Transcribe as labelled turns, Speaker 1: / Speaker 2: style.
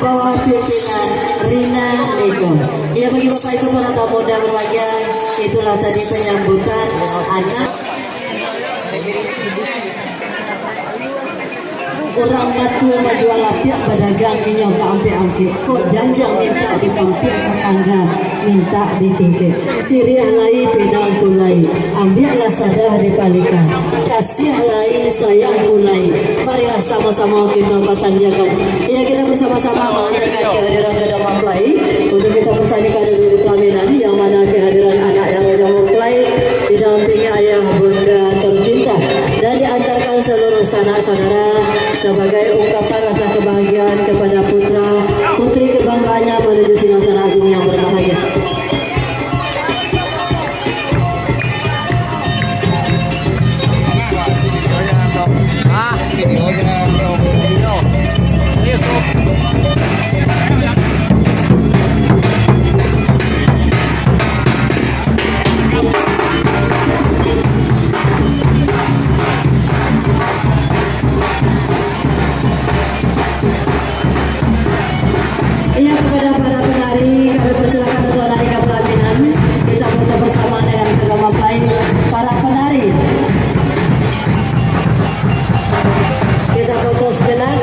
Speaker 1: bawah pimpinan Rina Nego. Ya, bagi Bapak Ibu para tamu dan berbahagia, itulah tadi penyambutan anak orang matua majual lapiak pedagang inyong ke ampe-ampe kok janjang minta dipampiak tetangga minta ditingkir siriah lai pedang pulai ambillah sadah dipalikan kasih lai sayang pulai marilah sama-sama kita pasanjakan ya kita bersama-sama mengantarkan kehadiran kedua mempelai untuk kita persanikan dulu pelaminan yang mana kehadiran anak yang sudah mempelai didampingi ayah bunda tercinta dan diantarkan seluruh sanak saudara sebagai ungkapan rasa kebahagiaan kepada putra putri kebanggaannya menuju singgasana agung yang berbahagia. Iya, kepada para penari kami persilakan untuk naik ke pelaminan. Kita foto bersama dengan kedua mempelai para penari. Kita foto sejenak.